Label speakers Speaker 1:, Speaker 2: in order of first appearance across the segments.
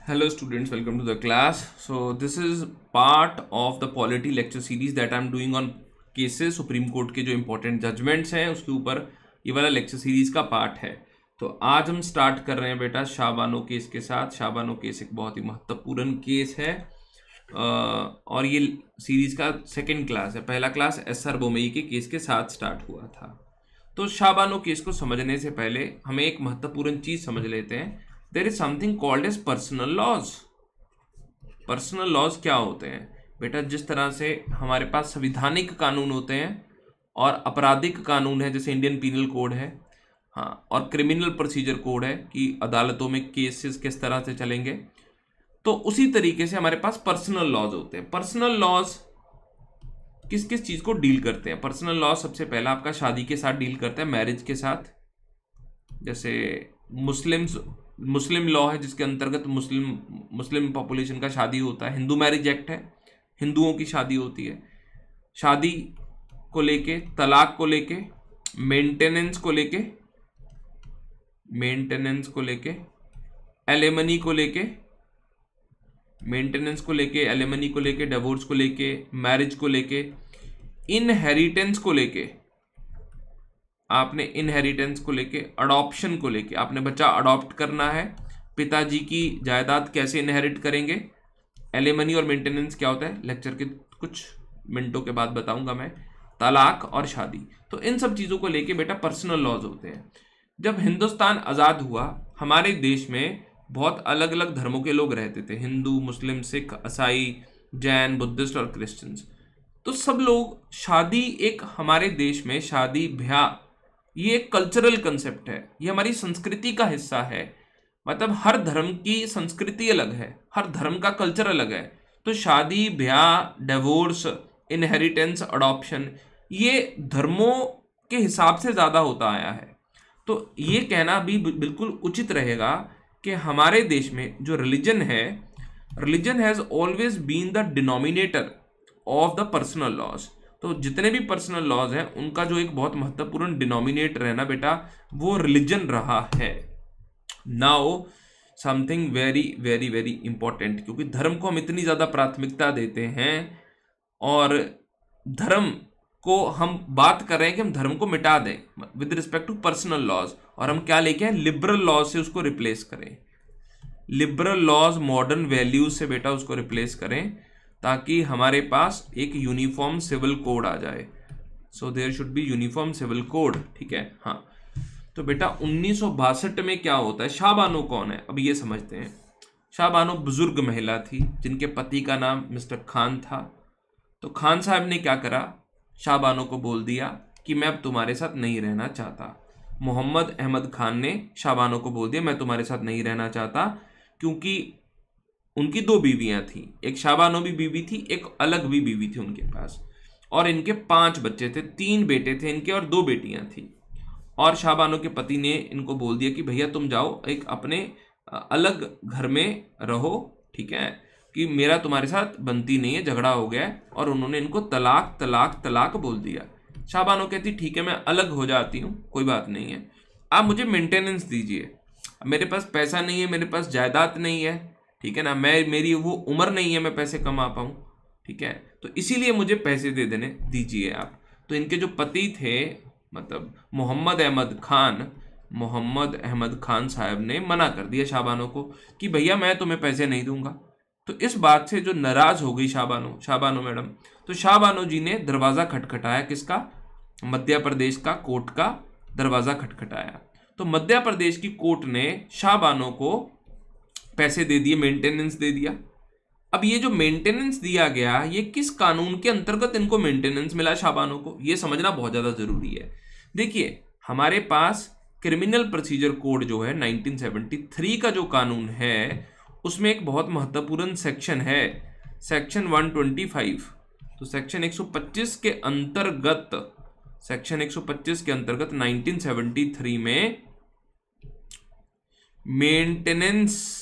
Speaker 1: Hello students, welcome to the class. So this is part of the polity lecture series that I am doing on cases. Supreme court के जो important judgments हैं उसके ऊपर ये वाला lecture series का part है. तो आज हम start कर रहे हैं बेटा शाहबानो केस के साथ. शाहबानो केस एक बहुत ही महत्वपूर्ण केस है और ये सीरीज का सेकेंड क्लास है. पहला क्लास एस.आर. बोमई के केस के साथ स्टार्ट हुआ था. तो शाहबानो केस को समझने से पहले हमें एक महत्वपूर्ण चीज समझ लेते हैं. There is something called as personal laws. Personal laws क्या होते हैं बेटा? जिस तरह से हमारे पास संविधानिक कानून होते हैं और आपराधिक कानून है, जैसे इंडियन पीनल कोड है, हाँ, और क्रिमिनल प्रोसीजर कोड है कि अदालतों में केसेस किस तरह से चलेंगे, तो उसी तरीके से हमारे पास पर्सनल लॉज होते हैं. पर्सनल लॉज किस किस चीज को डील करते हैं? पर्सनल लॉ सबसे पहला आपका शादी के साथ डील करता है, मैरिज के साथ. जैसे मुस्लिम लॉ है जिसके अंतर्गत मुस्लिम पॉपुलेशन का शादी होता है. हिंदू मैरिज एक्ट है, हिंदुओं की शादी होती है. शादी को लेके, तलाक को लेके, मेंटेनेंस को लेके, एलिमनी को लेके, डिवोर्स को लेके, मैरिज को लेके, इनहेरिटेंस को लेके, आपने इनहेरिटेंस को लेके, अडॉप्शन को लेके, आपने बच्चा अडॉप्ट करना है, पिताजी की जायदाद कैसे इनहेरिट करेंगे, एलिमनी और मेंटेनेंस क्या होता है लेक्चर के कुछ मिनटों के बाद बताऊंगा मैं, तलाक और शादी. तो इन सब चीजों को लेके बेटा पर्सनल लॉज होते हैं. जब हिंदुस्तान आजाद हुआ, हमारे देश में बहुत अलग अलग धर्मों के लोग रहते थे. हिंदू, मुस्लिम, सिख, ईसाई, जैन, बुद्धिस्ट और क्रिश्चियंस. तो सब लोग शादी, एक हमारे देश में शादी ब्याह ये एक कल्चरल कंसेप्ट है, ये हमारी संस्कृति का हिस्सा है. मतलब हर धर्म की संस्कृति अलग है, हर धर्म का कल्चर अलग है. तो शादी ब्याह, डिवोर्स, इनहेरिटेंस, अडॉप्शन ये धर्मों के हिसाब से ज्यादा होता आया है. तो ये कहना भी बिल्कुल उचित रहेगा कि हमारे देश में जो रिलीजन है, religion has always been the denominator of the personal laws. तो जितने भी पर्सनल लॉज हैं उनका जो एक बहुत महत्वपूर्ण डिनोमिनेटर है ना बेटा, वो रिलीजन रहा है. Now something very very very important, क्योंकि धर्म को हम इतनी ज्यादा प्राथमिकता देते हैं और धर्म को हम बात कर रहे हैं कि हम धर्म को मिटा दें with respect to personal laws, और हम क्या लेके आए, लिबरल लॉज से उसको रिप्लेस करें. लिबरल लॉज मॉडर्न वैल्यूज से बेटा उसको रिप्लेस करें ताकि हमारे पास एक यूनिफॉर्म सिविल कोड आ जाए. So there should be uniform civil code. ठीक है, हाँ. तो बेटा 1962 में क्या होता है? शाहबानो कौन है अब ये समझते हैं. शाहबानो बुजुर्ग महिला थी जिनके पति का नाम मिस्टर खान था. तो खान साहब ने क्या करा, शाहबानो को बोल दिया कि मैं अब तुम्हारे साथ नहीं रहना चाहता. मोहम्मद अहमद खान ने शाहबानो को बोल दिया मैं तुम्हारे साथ नहीं रहना चाहता, क्योंकि उनकी दो बीवियां थी, एक शाहबानो भी बीवी थी, एक अलग भी बीवी थी उनके पास, और इनके 5 बच्चे थे. 3 बेटे थे इनके और 2 बेटियां थी. और शाहबानो के पति ने इनको बोल दिया कि भैया तुम जाओ एक अपने अलग घर में रहो, ठीक है, कि मेरा तुम्हारे साथ बनती नहीं है, झगड़ा हो गया है. और उन्होंने इनको तलाक तलाक तलाक बोल दिया. शाहबानो कहती ठीक है मैं अलग हो जाती हूँ, कोई बात नहीं है, आप मुझे मेंटेनेंस दीजिए. मेरे पास पैसा नहीं है, मेरे पास जायदाद नहीं है, ठीक है ना, मेरी वो उम्र नहीं है मैं पैसे कमा पाऊँ, ठीक है, तो इसीलिए मुझे पैसे दे देने दीजिए आप. तो इनके जो पति थे, मतलब मोहम्मद अहमद खान साहब ने मना कर दिया शाहबानो को कि भैया मैं तुम्हें पैसे नहीं दूंगा. तो इस बात से जो नाराज हो गई शाहबानो मैडम, तो शाहबानो जी ने दरवाजा खटखटाया. किसका? मध्य प्रदेश का कोर्ट का दरवाजा खटखटाया. तो मध्य प्रदेश की कोर्ट ने शाहबानो को पैसे दे दिए, मेंटेनेंस दे दिया. अब ये जो मेंटेनेंस दिया गया, ये किस कानून के अंतर्गत इनको मेंटेनेंस मिला शाहबानो को, ये समझना बहुत ज्यादा जरूरी है. देखिए हमारे पास क्रिमिनल प्रोसीजर कोड जो है 1973 का जो कानून है, उसमें एक बहुत महत्वपूर्ण सेक्शन है, सेक्शन 125. तो सेक्शन 125 के अंतर्गत 1973 में मेंटेनेंस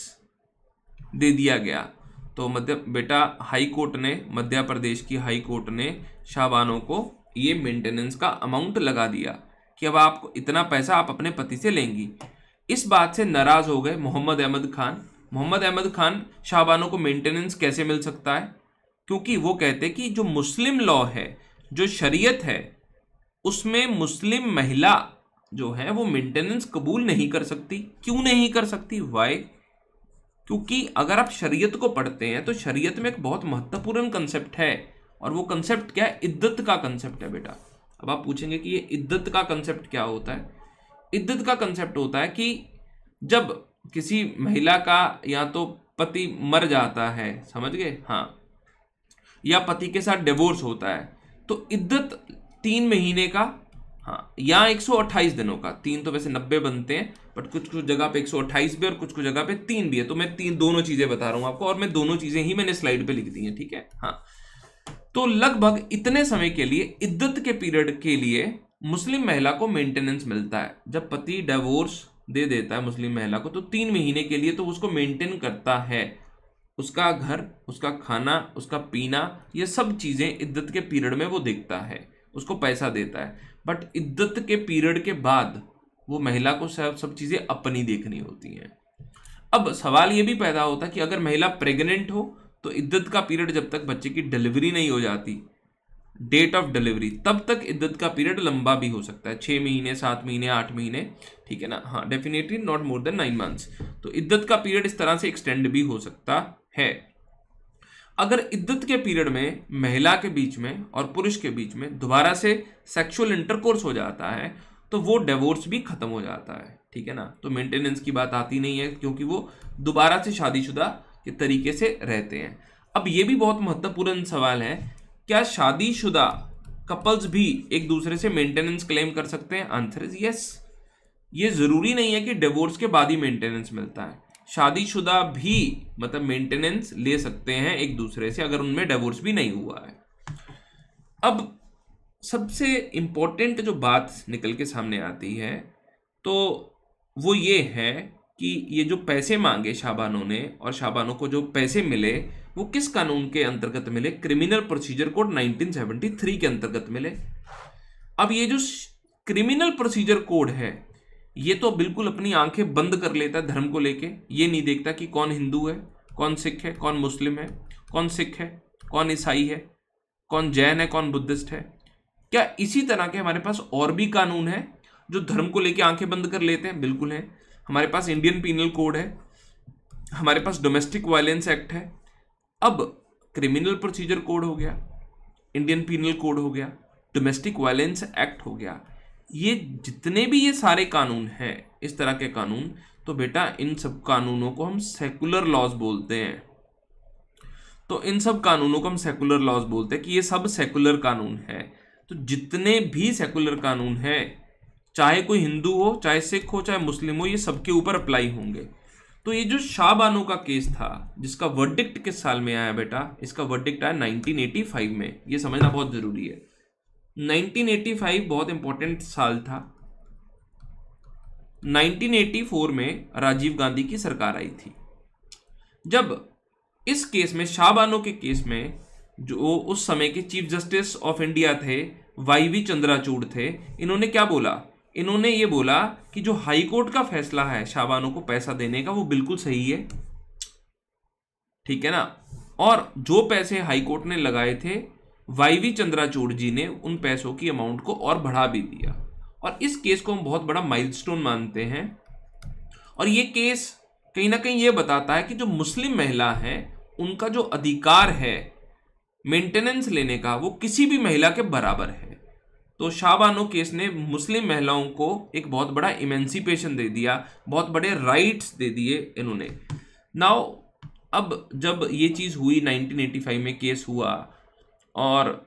Speaker 1: दे दिया गया. तो मध्य प्रदेश की हाई कोर्ट ने शाहबानो को ये मेंटेनेंस का अमाउंट लगा दिया कि अब आपको इतना पैसा आप अपने पति से लेंगी. इस बात से नाराज हो गए मोहम्मद अहमद खान मोहम्मद अहमद खान शाहबानो को मेंटेनेंस कैसे मिल सकता है? क्योंकि वो कहते कि जो मुस्लिम लॉ है, जो शरीयत है, उसमें मुस्लिम महिला जो है वो मेंटेनेंस कबूल नहीं कर सकती। क्यों नहीं कर सकती? वाई? क्योंकि अगर आप शरीयत को पढ़ते हैं तो शरीयत में एक बहुत महत्वपूर्ण कंसेप्ट है, और वो कंसेप्ट क्या है? इद्दत का कंसेप्ट है बेटा। अब आप पूछेंगे कि ये इद्दत का कंसेप्ट क्या होता है? इद्दत का कंसेप्ट होता है कि जब किसी महिला का या तो पति मर जाता है, समझ गए, हाँ, या पति के साथ डिवोर्स होता है, तो इद्दत 3 महीने का, हाँ, या 128 दिनों का, 3 तो वैसे 90 बनते हैं, बट कुछ कुछ जगह पे 128 भी और कुछ कुछ जगह पे 3 भी है, तो मैं 3 दोनों चीजें बता रहा हूं आपको, और मैं दोनों चीजें ही मैंने स्लाइड पे लिख दी हैं, ठीक है, हाँ। तो लगभग इतने समय के लिए, इद्दत के पीरियड के लिए मुस्लिम महिला को मेंटेनेंस मिलता है। जब पति डिवोर्स दे देता है मुस्लिम महिला को, तो 3 महीने के लिए तो उसको मेंटेन करता है, उसका घर, उसका खाना, उसका पीना, ये सब चीजें इद्दत के पीरियड में वो देखता है, उसको पैसा देता है। बट इद्दत के पीरियड के बाद वो महिला को सब चीजें अपनी देखनी होती हैं। अब सवाल ये भी पैदा होता है कि अगर महिला प्रेग्नेंट हो तो इद्दत का पीरियड, जब तक बच्चे की डिलीवरी नहीं हो जाती, डेट ऑफ डिलीवरी, तब तक इद्दत का पीरियड लंबा भी हो सकता है, 6 महीने, 7 महीने, 8 महीने, ठीक है ना, हाँ, definitely not more than 9 months. तो इद्दत का पीरियड इस तरह से एक्सटेंड भी हो सकता है। अगर इद्दत के पीरियड में महिला के बीच में और पुरुष के बीच में दोबारा से सेक्सुअल इंटरकोर्स हो जाता है, तो वो डिवोर्स भी खत्म हो जाता है, ठीक है ना। तो मेंटेनेंस की बात आती नहीं है, क्योंकि वो दोबारा से शादीशुदा के तरीके से रहते हैं। अब ये भी बहुत महत्वपूर्ण सवाल है, क्या शादीशुदा कपल्स भी एक दूसरे से मेंटेनेंस क्लेम कर सकते हैं? Answer is yes. ये जरूरी नहीं है कि डिवोर्स के बाद ही मेंटेनेंस मिलता है, शादीशुदा भी मतलब मेंटेनेंस ले सकते हैं एक दूसरे से, अगर उनमें डिवोर्स भी नहीं हुआ है। अब सबसे इंपॉर्टेंट जो बात निकल के सामने आती है, तो वो ये है कि ये जो पैसे मांगे शाहबानो ने, और शाहबानो को जो पैसे मिले, वो किस कानून के अंतर्गत मिले? क्रिमिनल प्रोसीजर कोड 1973 के अंतर्गत मिले। अब ये जो क्रिमिनल प्रोसीजर कोड है, ये तो बिल्कुल अपनी आंखें बंद कर लेता है धर्म को लेके। ये नहीं देखता कि कौन हिंदू है, कौन सिख है, कौन मुस्लिम है, कौन सिख है, कौन ईसाई है, कौन जैन है, कौन बुद्धिस्ट है। क्या इसी तरह के हमारे पास और भी कानून है जो धर्म को लेके आंखें बंद कर लेते हैं? बिल्कुल है। हमारे पास इंडियन पीनल कोड है, हमारे पास डोमेस्टिक वायलेंस एक्ट है। अब क्रिमिनल प्रोसीजर कोड हो गया, इंडियन पीनल कोड हो गया, डोमेस्टिक वायलेंस एक्ट हो गया, ये जितने भी ये सारे कानून हैं, इस तरह के कानून, तो बेटा इन सब कानूनों को हम सेकुलर लॉज बोलते हैं। तो इन सब कानूनों को हम सेकुलर लॉज बोलते हैं कि ये सब सेकुलर कानून है। तो जितने भी सेकुलर कानून हैं, चाहे कोई हिंदू हो, चाहे सिख हो, चाहे मुस्लिम हो, ये सबके ऊपर अप्लाई होंगे। तो ये जो शाहबानो का केस था, जिसका वर्डिक्ट किस साल में आया बेटा? इसका वर्डिक्ट आया 1985 में। ये समझना बहुत जरूरी है। 1985 बहुत इंपॉर्टेंट साल था। 1984 में राजीव गांधी की सरकार आई थी। जब इस केस में, शाहबानो के केस में, जो उस समय के चीफ जस्टिस ऑफ इंडिया थे, वाईवी चंद्राचूड़ थे, इन्होंने क्या बोला? इन्होंने ये बोला कि जो हाई कोर्ट का फैसला है शाहबानो को पैसा देने का, वो बिल्कुल सही है, ठीक है ना। और जो पैसे हाई कोर्ट ने लगाए थे, वाईवी चंद्राचूड़ जी ने उन पैसों की अमाउंट को और बढ़ा भी दिया। और इस केस को हम बहुत बड़ा माइलस्टोन मानते हैं। और ये केस कहीं ना कहीं ये बताता है कि जो मुस्लिम महिला है, उनका जो अधिकार है मेंटेनेंस लेने का, वो किसी भी महिला के बराबर है। तो शाहबानो केस ने मुस्लिम महिलाओं को एक बहुत बड़ा इमेंसिपेशन दे दिया, बहुत बड़े राइट्स दे दिए इन्होंने। नाउ अब जब ये चीज़ हुई, 1985 में केस हुआ और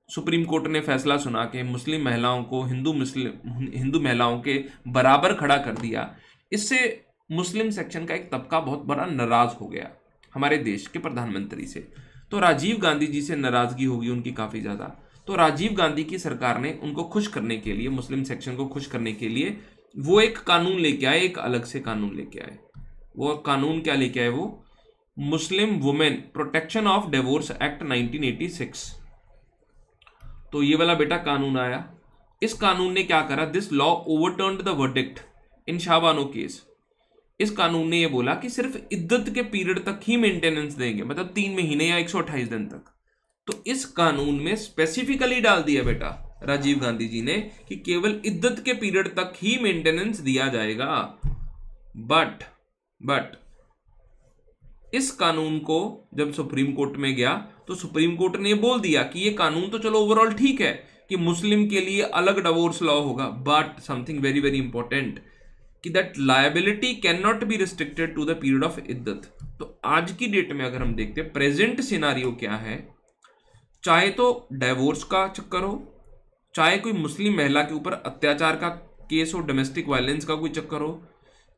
Speaker 1: सुप्रीम कोर्ट ने फैसला सुना के मुस्लिम महिलाओं को हिंदू महिलाओं के बराबर खड़ा कर दिया। इससे मुस्लिम सेक्शन का एक तबका बहुत बड़ा नाराज हो गया हमारे देश के प्रधानमंत्री से। तो राजीव गांधी जी से नाराजगी होगी उनकी काफ़ी ज़्यादा। तो राजीव गांधी की सरकार ने उनको खुश करने के लिए, मुस्लिम सेक्शन को खुश करने के लिए, वो एक कानून लेके आए, एक अलग से कानून लेके आए। वो कानून क्या लेके आए? वो Muslim women protection of divorce act 1986। तो ये वाला बेटा कानून आया। इस कानून ने क्या करा? This law ओवरटर्न्ड the verdict in Shah Bano case. इस कानून ने ये बोला कि सिर्फ इद्दत के पीरियड तक ही मेंटेनेंस देंगे, मतलब 3 महीने या 128 दिन तक। तो इस कानून में स्पेसिफिकली डाल दिया बेटा राजीव गांधी जी ने कि केवल इद्दत के पीरियड तक ही मेंटेनेंस दिया जाएगा। बट इस कानून को जब सुप्रीम कोर्ट में गया तो सुप्रीम कोर्ट ने बोल दिया कि ये कानून तो चलो ओवरऑल ठीक है कि मुस्लिम के लिए अलग डिवोर्स लॉ होगा, but something very very important कि that liability can not be restricted to the period of इद्दत। तो आज की डेट में अगर हम देखते हैं प्रेजेंट सिनारियो क्या है, चाहे तो डिवोर्स का चक्कर हो, चाहे कोई मुस्लिम महिला के ऊपर अत्याचार का केस हो, डोमेस्टिक वायलेंस का कोई चक्कर हो,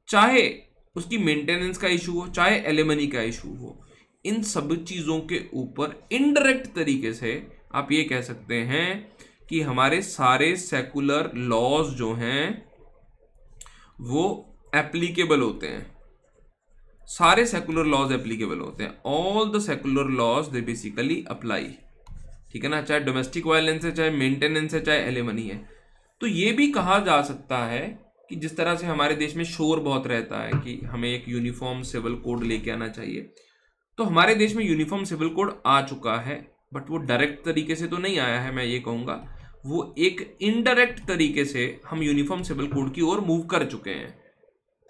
Speaker 1: चाहे उसकी मेंटेनेंस का इशू हो, चाहे एलिमनी का इशू हो, इन सब चीजों के ऊपर इनडायरेक्ट तरीके से आप ये कह सकते हैं कि हमारे सारे सेकुलर लॉज जो हैं वो एप्लीकेबल होते हैं। सारे सेकुलर लॉज एप्लीकेबल होते हैं। All the secular laws they basically apply, ठीक है ना, चाहे डोमेस्टिक वायलेंस है, चाहे मेंटेनेंस है, चाहे एलिमनी है। तो ये भी कहा जा सकता है कि जिस तरह से हमारे देश में शोर बहुत रहता है कि हमें एक यूनिफॉर्म सिविल कोड लेके आना चाहिए, तो हमारे देश में यूनिफॉर्म सिविल कोड आ चुका है, बट वो डायरेक्ट तरीके से तो नहीं आया है। मैं ये कहूँगा वो एक इनडायरेक्ट तरीके से हम यूनिफॉर्म सिविल कोड की ओर मूव कर चुके हैं।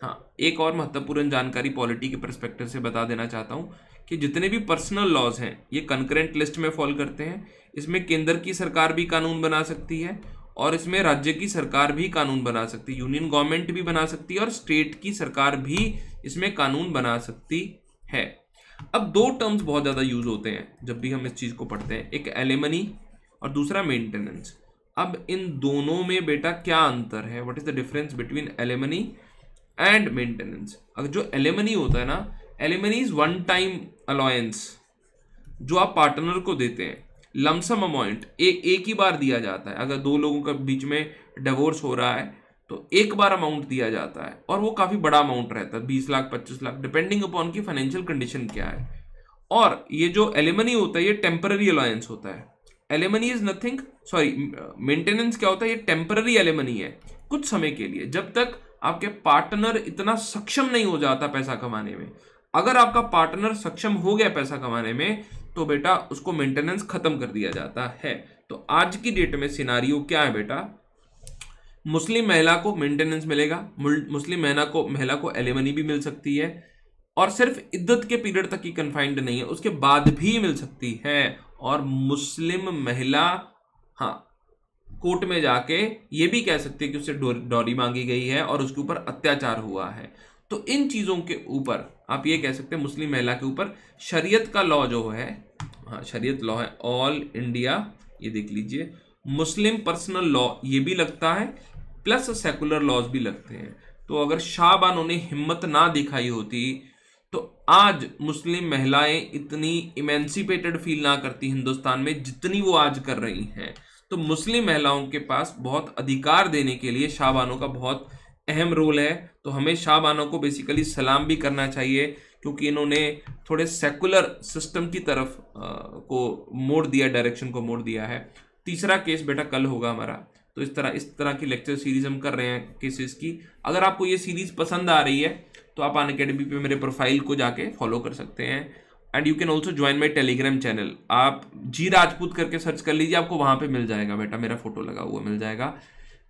Speaker 1: हाँ, एक और महत्वपूर्ण जानकारी पॉलिटी के पर्सपेक्टिव से बता देना चाहता हूँ कि जितने भी पर्सनल लॉज हैं ये कंकरेंट लिस्ट में फॉल करते हैं। इसमें केंद्र की सरकार भी कानून बना सकती है और इसमें राज्य की सरकार भी कानून बना सकती है, यूनियन गवर्नमेंट भी बना सकती है और स्टेट की सरकार भी इसमें कानून बना सकती है। अब दो टर्म्स बहुत ज़्यादा यूज होते हैं जब भी हम इस चीज़ को पढ़ते हैं, एक एलिमनी और दूसरा मेंटेनेंस। अब इन दोनों में बेटा क्या अंतर है, what is the difference between alimony and maintenance? अगर जो एलिमनी होता है ना, alimony is one time allowance जो आप पार्टनर को देते हैं, लमसम अमाउंट एक ही बार दिया जाता है। अगर दो लोगों के बीच में डिवोर्स हो रहा है तो एक बार अमाउंट दिया जाता है और वो काफ़ी बड़ा अमाउंट रहता है, 20 लाख 25 लाख, डिपेंडिंग अपॉन की फाइनेंशियल कंडीशन क्या है। और ये जो एलिमनी होता है ये टेम्पररी अलाउंस होता है। Alimony is nothing, sorry, maintenance क्या होता है, ये टेम्पररी एलिमनी है, कुछ समय के लिए, जब तक आपके पार्टनर इतना सक्षम नहीं हो जाता पैसा कमाने में। अगर आपका पार्टनर सक्षम हो गया पैसा कमाने में तो बेटा उसको मेंटेनेंस खत्म कर दिया जाता है। तो आज की डेट में सिनारियो क्या है बेटा, मुस्लिम महिला को मेंटेनेंस मिलेगा, मुस्लिम महिला को एलिमनी भी मिल सकती है और सिर्फ इद्दत के पीरियड तक ही कन्फाइंड नहीं है, उसके बाद भी मिल सकती है। और मुस्लिम महिला हाँ कोर्ट में जाके ये भी कह सकती है कि उससे डॉरी मांगी गई है और उसके ऊपर अत्याचार हुआ है। तो इन चीज़ों के ऊपर आप ये कह सकते हैं मुस्लिम महिला के ऊपर शरीयत का लॉ जो है, हाँ शरीयत लॉ है, ऑल इंडिया, ये देख लीजिए, मुस्लिम पर्सनल लॉ ये भी लगता है प्लस सेकुलर लॉज भी लगते हैं। तो अगर शाहबानों ने हिम्मत ना दिखाई होती तो आज मुस्लिम महिलाएं इतनी इमेंसिपेटेड फील ना करती हिंदुस्तान में जितनी वो आज कर रही हैं। तो मुस्लिम महिलाओं के पास बहुत अधिकार देने के लिए शाहबानों का बहुत अहम रोल है। तो हमें शाहबानों को बेसिकली सलाम भी करना चाहिए क्योंकि इन्होंने थोड़े सेकुलर सिस्टम की तरफ को मोड़ दिया, डायरेक्शन को मोड़ दिया है। तीसरा केस बेटा कल होगा हमारा, तो इस तरह की लेक्चर सीरीज हम कर रहे हैं केसेस की। अगर आपको ये सीरीज पसंद आ रही है तो आप अनअकैडमी पे मेरे प्रोफाइल को जाके फॉलो कर सकते हैं and you can also join my Telegram channel. आप जी राजपूत करके सर्च कर लीजिए, आपको वहाँ पे मिल जाएगा बेटा, मेरा फोटो लगा हुआ मिल जाएगा।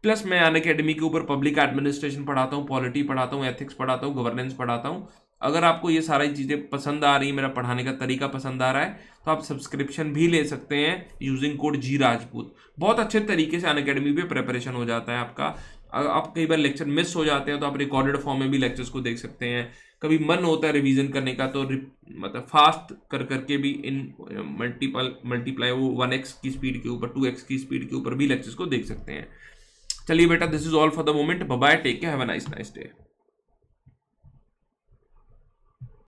Speaker 1: प्लस मैं अनअकैडमी के ऊपर पब्लिक एडमिनिस्ट्रेशन पढ़ाता हूँ, पॉलिटी पढ़ाता हूँ, एथिक्स पढ़ाता हूँ, गवर्नेंस पढ़ाता हूँ। अगर आपको ये सारी चीज़ें पसंद आ रही है, मेरा पढ़ाने का तरीका पसंद आ रहा है, तो आप सब्सक्रिप्शन भी ले सकते हैं यूजिंग कोड जी राजपूत। बहुत अच्छे तरीके से अनअकैडमी पे प्रिपरेशन हो जाता है आपका। आप कई बार लेक्चर मिस हो जाते हैं तो आप रिकॉर्डेड फॉर्म में भी लेक्चर्स को देख सकते हैं। कभी मन होता है रिवीजन करने का तो मतलब फास्ट करके भी इन मल्टीप्लाई वो 1x की स्पीड के ऊपर 2x की स्पीड के ऊपर भी लेक्चर्स को देख सकते हैं। चलिए बेटा, this is all for the moment, bye bye, take care, have a nice day.